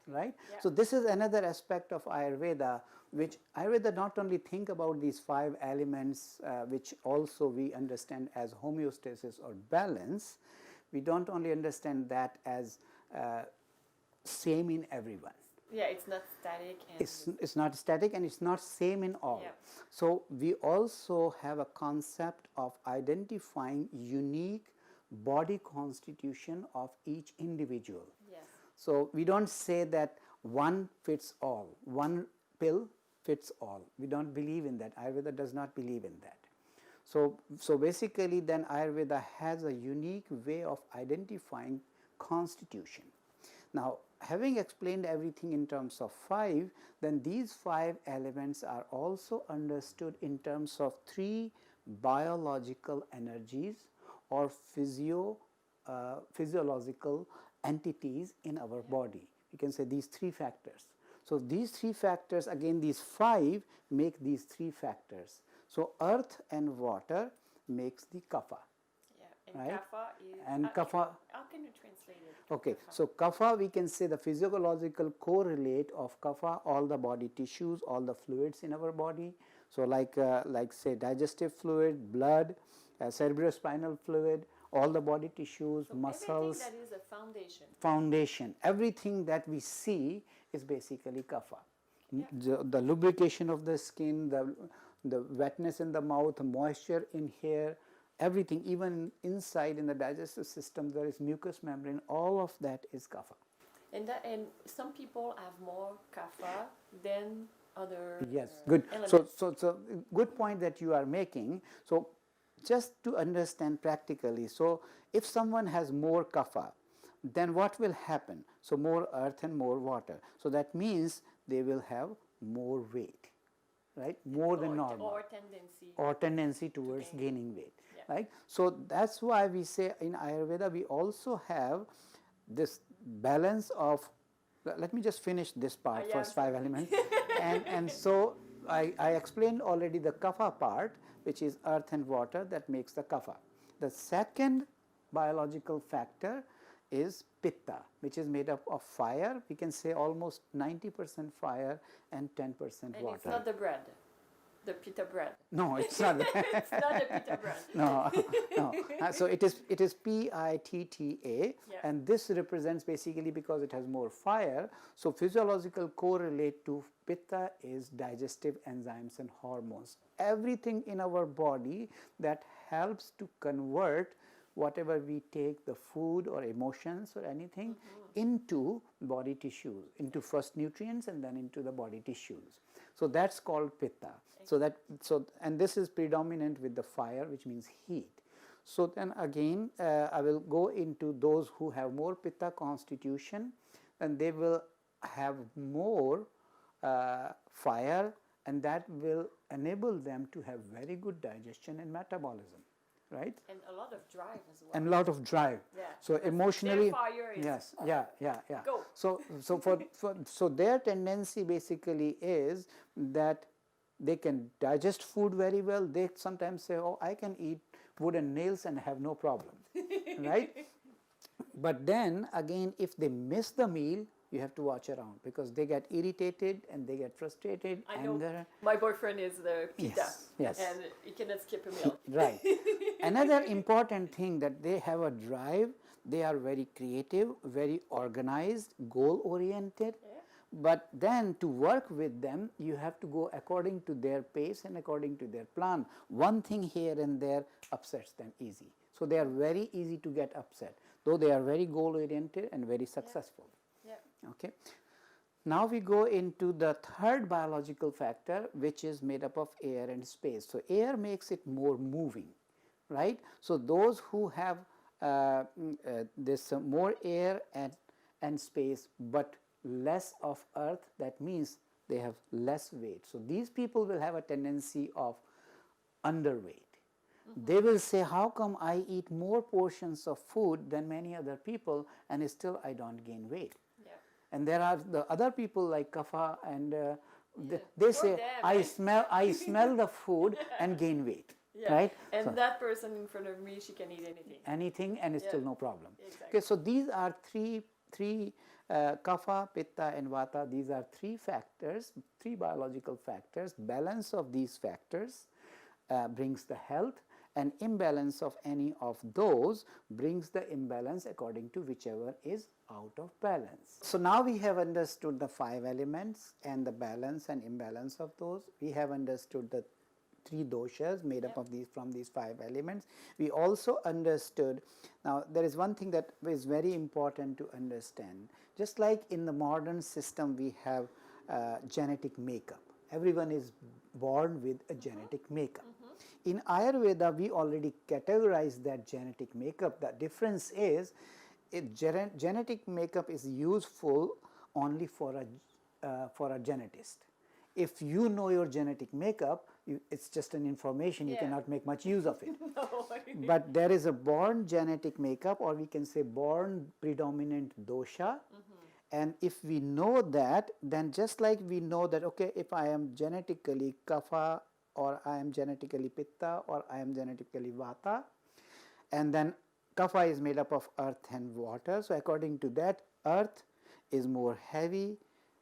right? Yeah. So this is another aspect of Ayurveda, which Ayurveda not only think about these 5 elements, which also we understand as homeostasis or balance. We don't only understand that as same in everyone. Yeah, it's not static. And It's not static and it's not same in all. Yeah. So we also have a concept of identifying unique body constitution of each individual. Yes. So we don't say that one fits all, one pill fits all. We don't believe in that. Ayurveda does not believe in that. So basically then Ayurveda has a unique way of identifying constitution. Now, having explained everything in terms of 5, then these 5 elements are also understood in terms of 3 biological energies or physiological entities in our body. You can say these 3 factors. So these 3 factors, again these 5 make these 3 factors. So earth and water makes the kapha. And right? kapha is. And kapha. How can you translate it? Okay, Kapha. so kapha, we can say the physiological correlate of kapha, all the body tissues, all the fluids in our body. So like say digestive fluid, blood, cerebrospinal fluid, all the body tissues, So muscles. everything that is a foundation. Foundation, everything that we see is basically kapha. Yeah. The lubrication of the skin, the wetness in the mouth, moisture in hair, everything, even inside in the digestive system there is mucous membrane, all of that is kapha. And some people have more kapha than other. Yes, good. Elements. So good point that you are making. So just to understand practically, so if someone has more kapha, then what will happen? So more earth and more water. So that means they will have more weight, right? More than normal. Or tendency towards gaining weight, right? So that's why we say in Ayurveda we also have this balance of, let me just finish this part, first 5 elements. and so I explained already the kapha part, which is earth and water, that makes the kapha. The second biological factor is pitta, which is made up of fire. We can say almost 90% fire and 10% water. And it's not the bread, the Pitta bread. No, it's not. It's not the Pitta bread. No. So it is Pitta, and this represents basically because it has more fire. So physiological correlate to Pitta is digestive enzymes and hormones. Everything in our body that helps to convert whatever we take, the food or emotions or anything, into body tissues, into first nutrients and then into the body tissues. So that's called Pitta. And this is predominant with the fire, which means heat. So then again, I will go into those who have more Pitta constitution, and they will have more fire, and that will enable them to have very good digestion and metabolism. Right? And a lot of drive as well. And a lot of drive. Yeah. So emotionally, their fire is yes, yeah. Go. So their tendency basically is that they can digest food very well. They sometimes say, "Oh, I can eat wood and nails and have no problem," right? But then again, if they miss the meal, you have to watch around because they get irritated and they get frustrated, anger. Know. My boyfriend is the Pitta, yes. And he cannot skip a meal. Right. Another important thing that they have a drive, they are very creative, very organized, goal-oriented. Yeah. But then to work with them, you have to go according to their pace and according to their plan. One thing here and there upsets them easy. So they are very easy to get upset, though they are very goal-oriented and very successful. Okay. Now we go into the third biological factor, which is made up of air and space. So air makes it more moving, right? So those who have this more air and space but less of earth, that means they have less weight. So these people will have a tendency of underweight. They will say, how come I eat more portions of food than many other people and still I don't gain weight? And there are the other people like kapha and they say, I smell the food and gain weight, right? And so, that person in front of me, she can eat anything. Anything and it's still no problem. Exactly. Okay, so these are three Kapha, Pitta and Vata, these are three factors, three biological factors. Balance of these factors brings the health, and imbalance of any of those brings the imbalance according to whichever is out of balance. So now we have understood the 5 elements and the balance and imbalance of those. We have understood the 3 doshas made up of these from these 5 elements. We also understood, now there is one thing that is very important to understand. Just like in the modern system we have genetic makeup. Everyone is born with a genetic makeup. In Ayurveda, we already categorize that genetic makeup. The difference is genetic makeup is useful only for a genetist. If you know your genetic makeup, it's just an information, you cannot make much use of it. No. But there is a born genetic makeup, or we can say born predominant dosha. And if we know that, then just like we know that, okay, if I am genetically kapha, or I am genetically pitta, or I am genetically vata, and then kapha is made up of earth and water. So according to that, earth is more heavy,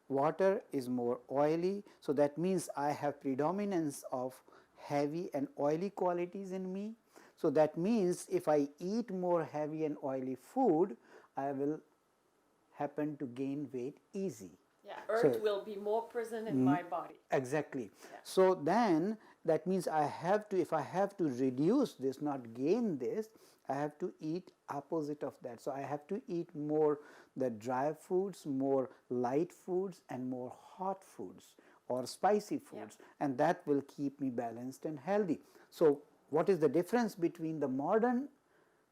water is more oily. So that means I have predominance of heavy and oily qualities in me. So that means if I eat more heavy and oily food, I will happen to gain weight easy. Yeah, earth will be more present in my body. Exactly. Yeah. So then that means I have to, if I have to reduce this, not gain this, I have to eat opposite of that. So I have to eat more the dry foods, more light foods, and more hot foods or spicy foods, and that will keep me balanced and healthy. So what is the difference between the modern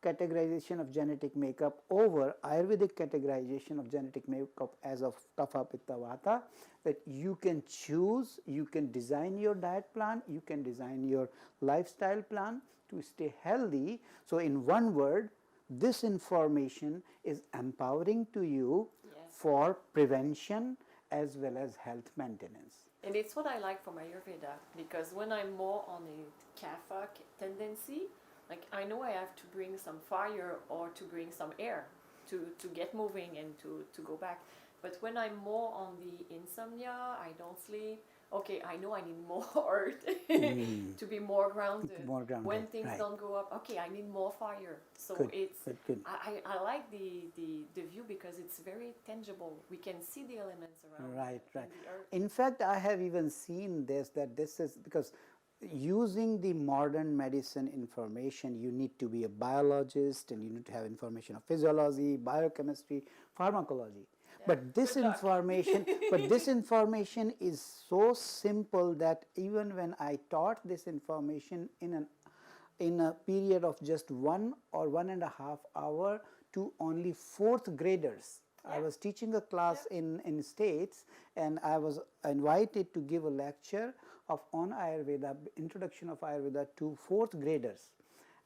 categorization of genetic makeup over Ayurvedic categorization of genetic makeup as of Kapha, Pitta, Vata? That you can choose, you can design your diet plan, you can design your lifestyle plan to stay healthy. So in one word, this information is empowering to you for prevention as well as health maintenance. And it's what I like from Ayurveda, because when I'm more on a kapha tendency, like I know I have to bring some fire or to bring some air to get moving and to go back. But when I'm more on the insomnia, I don't sleep. Okay, I know I need more earth to be more grounded. More grounded, When things right. don't go up, okay, I need more fire. So Good, it's good. I like the view because it's very tangible. We can see the elements around. Right, right. and the earth. In fact, I have even seen this, that this is because using the modern medicine information, you need to be a biologist and you need to have information of physiology, biochemistry, pharmacology. But this information, is so simple that even when I taught this information in a period of just 1 or 1.5 hour to only 4th graders. I was teaching a class in States, and I was invited to give a lecture on Ayurveda, introduction of Ayurveda to 4th graders.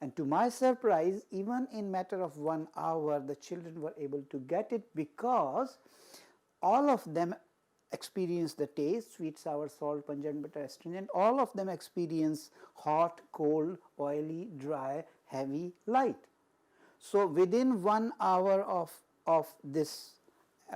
And to my surprise, even in matter of 1 hour, the children were able to get it because all of them experience the taste, sweet, sour, salt, pungent, bitter, astringent. All of them experience hot, cold, oily, dry, heavy, light. So within 1 hour of this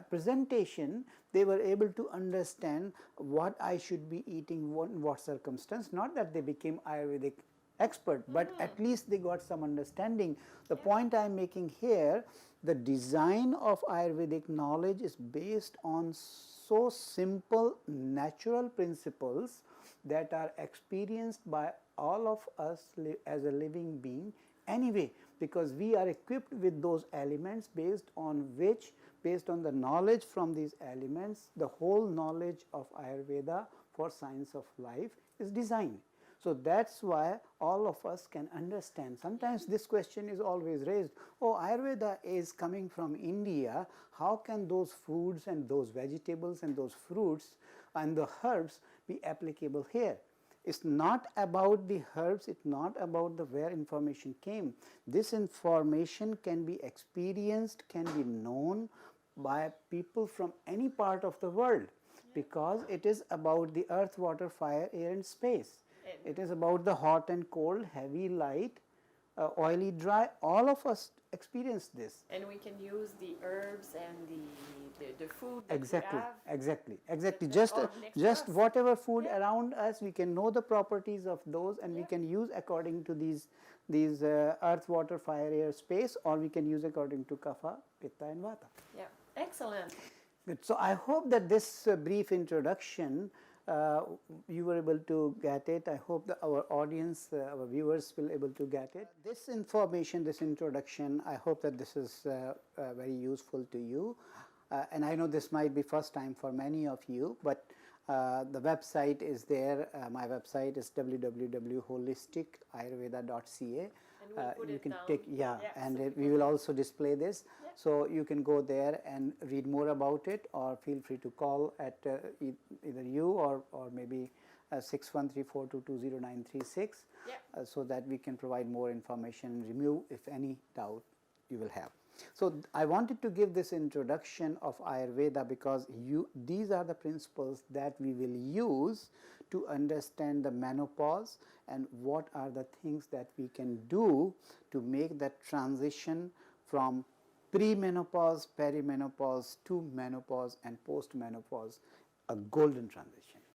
presentation, they were able to understand what I should be eating, in what circumstance. Not that they became Ayurvedic expert, but at least they got some understanding. The point I am making here, the design of Ayurvedic knowledge is based on so simple natural principles that are experienced by all of us as a living being anyway, because we are equipped with those elements based on the knowledge from these elements, the whole knowledge of Ayurveda for science of life is designed. So that's why all of us can understand. Sometimes this question is always raised, oh, Ayurveda is coming from India, how can those foods and those vegetables and those fruits and the herbs be applicable here? It's not about the herbs, it's not about where information came. This information can be experienced, can be known by people from any part of the world, because it is about the earth, water, fire, air and space. It is about the hot and cold, heavy, light, oily, dry, all of us experience this. And we can use the herbs and the food that Exactly, we have. exactly. That are next to Just us. whatever food Yeah. around us, we can know the properties of those, and we Yeah. can use according to these earth, water, fire, air, space, or we can use according to kapha, pitta, and vata. Yeah, excellent. Good. So I hope that this brief introduction, you were able to get it. I hope that our audience, our viewers will able to get it. This information, this introduction, I hope that this is very useful to you. And I know this might be first time for many of you, but the website is there. My website is www.holisticayurveda.ca. And we'll put You it can down. take, Yeah, and so we people will can- also display this. Yeah. So you can go there and read more about it, or feel free to call at either you or maybe 6134220936, Yeah. so that we can provide more information and remove if any doubt you will have. So I wanted to give this introduction of Ayurveda because these are the principles that we will use to understand the menopause and what are the things that we can do to make that transition from premenopause, perimenopause to menopause and postmenopause a golden transition.